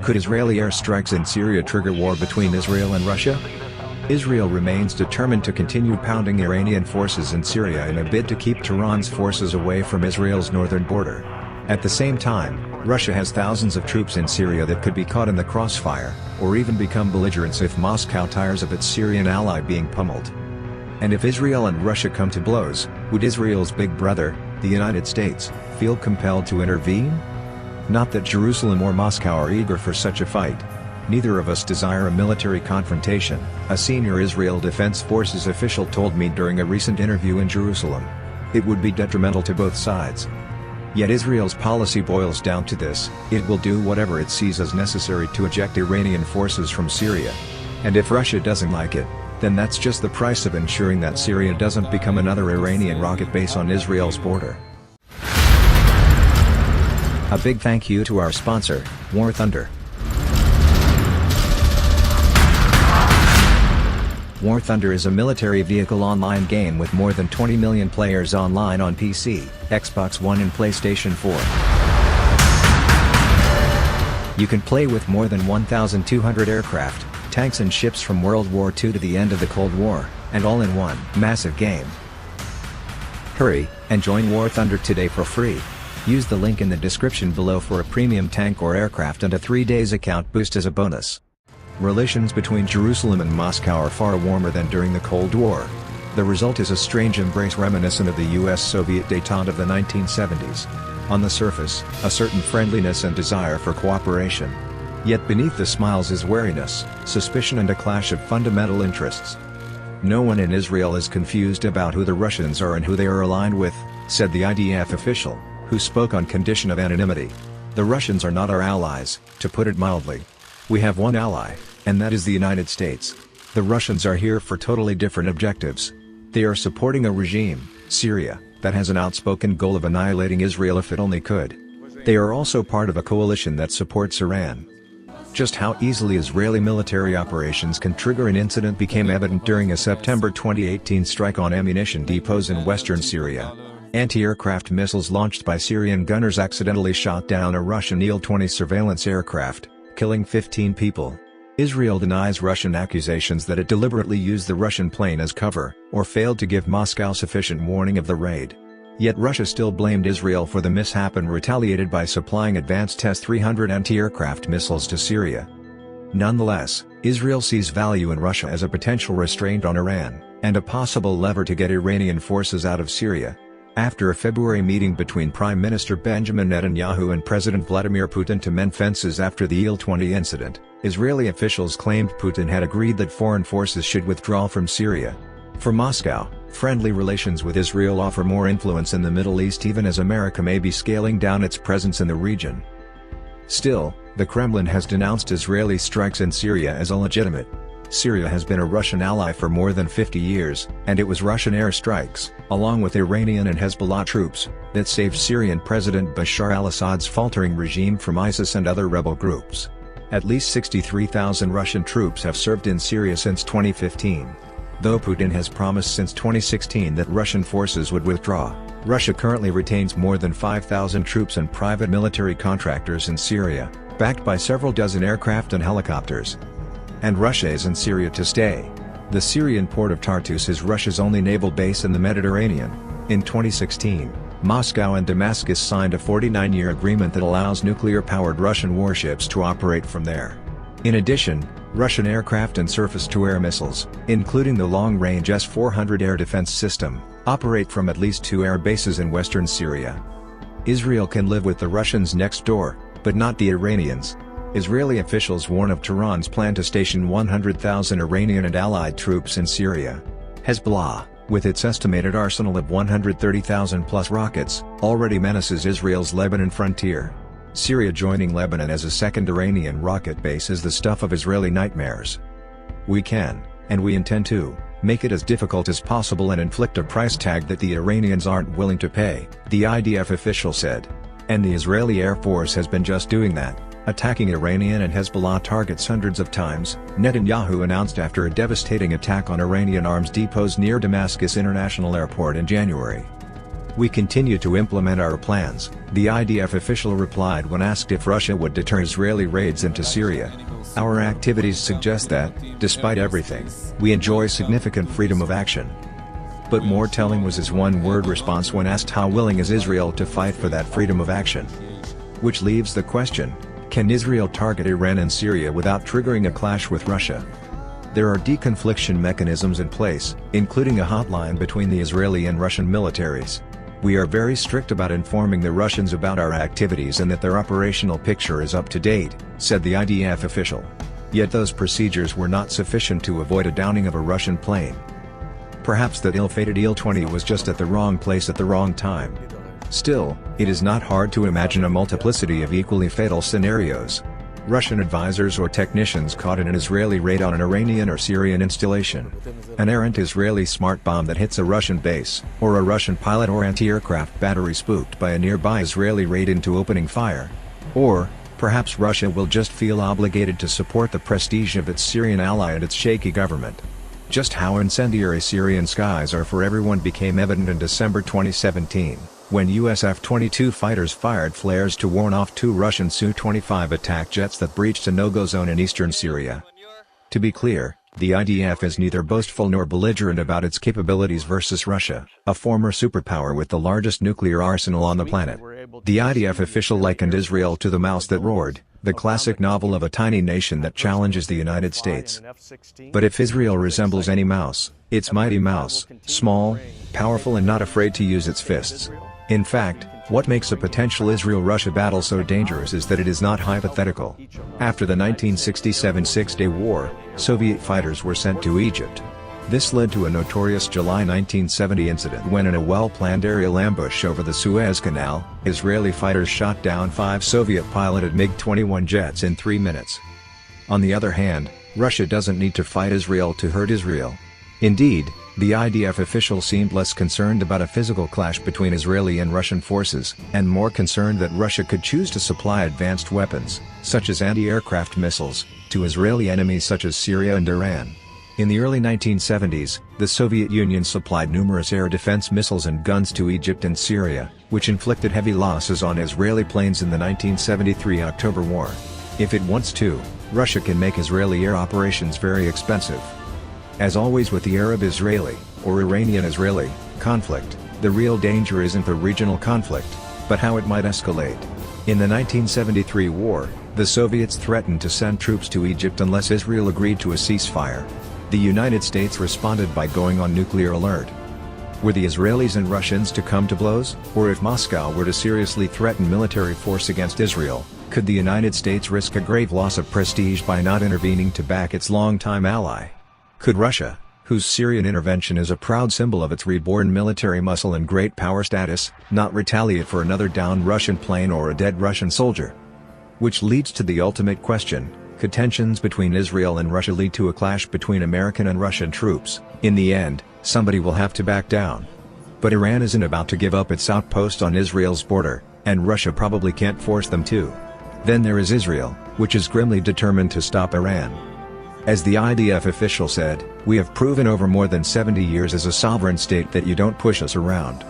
Could Israeli airstrikes in Syria trigger war between Israel and Russia? Israel remains determined to continue pounding Iranian forces in Syria in a bid to keep Tehran's forces away from Israel's northern border. At the same time, Russia has thousands of troops in Syria that could be caught in the crossfire, or even become belligerents if Moscow tires of its Syrian ally being pummeled. And if Israel and Russia come to blows, would Israel's big brother, the United States, feel compelled to intervene? Not that Jerusalem or Moscow are eager for such a fight. Neither of us desire a military confrontation, a senior Israel Defense Forces official told me during a recent interview in Jerusalem. It would be detrimental to both sides. Yet Israel's policy boils down to this: it will do whatever it sees as necessary to eject Iranian forces from Syria. And if Russia doesn't like it, then that's just the price of ensuring that Syria doesn't become another Iranian rocket base on Israel's border. A big thank you to our sponsor, War Thunder. War Thunder is a military vehicle online game with more than 20 million players online on PC, Xbox One and PlayStation 4. You can play with more than 1,200 aircraft, tanks and ships from World War II to the end of the Cold War, and all in one massive game. Hurry, and join War Thunder today for free. Use the link in the description below for a premium tank or aircraft and a 3 days account boost as a bonus. Relations between Jerusalem and Moscow are far warmer than during the Cold War. The result is a strange embrace reminiscent of the US-Soviet détente of the 1970s. On the surface, a certain friendliness and desire for cooperation. Yet beneath the smiles is wariness, suspicion and a clash of fundamental interests. No one in Israel is confused about who the Russians are and who they are aligned with, said the IDF official, who spoke on condition of anonymity. The Russians are not our allies, to put it mildly. We have one ally, and that is the United States. The Russians are here for totally different objectives. They are supporting a regime, Syria, that has an outspoken goal of annihilating Israel if it only could. They are also part of a coalition that supports Iran. Just how easily Israeli military operations can trigger an incident became evident during a September 2018 strike on ammunition depots in western Syria. Anti-aircraft missiles launched by Syrian gunners accidentally shot down a Russian Il-20 surveillance aircraft, killing 15 people. Israel denies Russian accusations that it deliberately used the Russian plane as cover, or failed to give Moscow sufficient warning of the raid. Yet Russia still blamed Israel for the mishap and retaliated by supplying advanced S-300 anti-aircraft missiles to Syria. Nonetheless, Israel sees value in Russia as a potential restraint on Iran, and a possible lever to get Iranian forces out of Syria. After a February meeting between Prime Minister Benjamin Netanyahu and President Vladimir Putin to mend fences after the Il-20 incident, Israeli officials claimed Putin had agreed that foreign forces should withdraw from Syria. For Moscow, friendly relations with Israel offer more influence in the Middle East even as America may be scaling down its presence in the region. Still, the Kremlin has denounced Israeli strikes in Syria as illegitimate. Syria has been a Russian ally for more than 50 years, and it was Russian airstrikes, along with Iranian and Hezbollah troops, that saved Syrian President Bashar al-Assad's faltering regime from ISIS and other rebel groups. At least 63,000 Russian troops have served in Syria since 2015. Though Putin has promised since 2016 that Russian forces would withdraw, Russia currently retains more than 5,000 troops and private military contractors in Syria, backed by several dozen aircraft and helicopters. And Russia is in Syria to stay. The Syrian port of Tartus is Russia's only naval base in the Mediterranean. In 2016, Moscow and Damascus signed a 49-year agreement that allows nuclear-powered Russian warships to operate from there. In addition, Russian aircraft and surface-to-air missiles, including the long-range S-400 air defense system, operate from at least 2 air bases in western Syria. Israel can live with the Russians next door, but not the Iranians. Israeli officials warn of Tehran's plan to station 100,000 Iranian and allied troops in Syria. Hezbollah, with its estimated arsenal of 130,000-plus rockets, already menaces Israel's Lebanon frontier. Syria joining Lebanon as a second Iranian rocket base is the stuff of Israeli nightmares. We can, and we intend to, make it as difficult as possible and inflict a price tag that the Iranians aren't willing to pay, the IDF official said. And the Israeli Air Force has been just doing that, attacking Iranian and Hezbollah targets hundreds of times, Netanyahu announced after a devastating attack on Iranian arms depots near Damascus International Airport in January. "We continue to implement our plans," the IDF official replied when asked if Russia would deter Israeli raids into Syria. "Our activities suggest that, despite everything, we enjoy significant freedom of action." But more telling was his one-word response when asked how willing is Israel to fight for that freedom of action. Which leaves the question, can Israel target Iran and Syria without triggering a clash with Russia? There are deconfliction mechanisms in place, including a hotline between the Israeli and Russian militaries. "We are very strict about informing the Russians about our activities and that their operational picture is up to date," said the IDF official. Yet those procedures were not sufficient to avoid a downing of a Russian plane. Perhaps that ill-fated Il-20 was just at the wrong place at the wrong time. Still, it is not hard to imagine a multiplicity of equally fatal scenarios. Russian advisors or technicians caught in an Israeli raid on an Iranian or Syrian installation. An errant Israeli smart bomb that hits a Russian base, or a Russian pilot or anti-aircraft battery spooked by a nearby Israeli raid into opening fire. Or, perhaps Russia will just feel obligated to support the prestige of its Syrian ally and its shaky government. Just how incendiary Syrian skies are for everyone became evident in December 2017, when US F-22 fighters fired flares to warn off two Russian Su-25 attack jets that breached a no-go zone in eastern Syria. To be clear, the IDF is neither boastful nor belligerent about its capabilities versus Russia, a former superpower with the largest nuclear arsenal on the planet. The IDF official likened Israel to the mouse that roared, the classic novel of a tiny nation that challenges the United States. But if Israel resembles any mouse, it's Mighty Mouse, small, powerful and not afraid to use its fists. In fact, what makes a potential Israel-Russia battle so dangerous is that it is not hypothetical. After the 1967 Six-Day War, Soviet fighters were sent to Egypt. This led to a notorious July 1970 incident when in a well-planned aerial ambush over the Suez Canal, Israeli fighters shot down 5 Soviet-piloted MiG-21 jets in 3 minutes. On the other hand, Russia doesn't need to fight Israel to hurt Israel. Indeed, the IDF official seemed less concerned about a physical clash between Israeli and Russian forces, and more concerned that Russia could choose to supply advanced weapons, such as anti-aircraft missiles, to Israeli enemies such as Syria and Iran. In the early 1970s, the Soviet Union supplied numerous air defense missiles and guns to Egypt and Syria, which inflicted heavy losses on Israeli planes in the 1973 October War. If it wants to, Russia can make Israeli air operations very expensive. As always with the Arab-Israeli, or Iranian-Israeli, conflict, the real danger isn't the regional conflict, but how it might escalate. In the 1973 war, the Soviets threatened to send troops to Egypt unless Israel agreed to a ceasefire. The United States responded by going on nuclear alert. Were the Israelis and Russians to come to blows, or if Moscow were to seriously threaten military force against Israel, could the United States risk a grave loss of prestige by not intervening to back its longtime ally? Could Russia, whose Syrian intervention is a proud symbol of its reborn military muscle and great power status, not retaliate for another downed Russian plane or a dead Russian soldier? Which leads to the ultimate question, could tensions between Israel and Russia lead to a clash between American and Russian troops? In the end, somebody will have to back down. But Iran isn't about to give up its outpost on Israel's border, and Russia probably can't force them to. Then there is Israel, which is grimly determined to stop Iran. As the IDF official said, "We have proven over more than 70 years as a sovereign state that you don't push us around."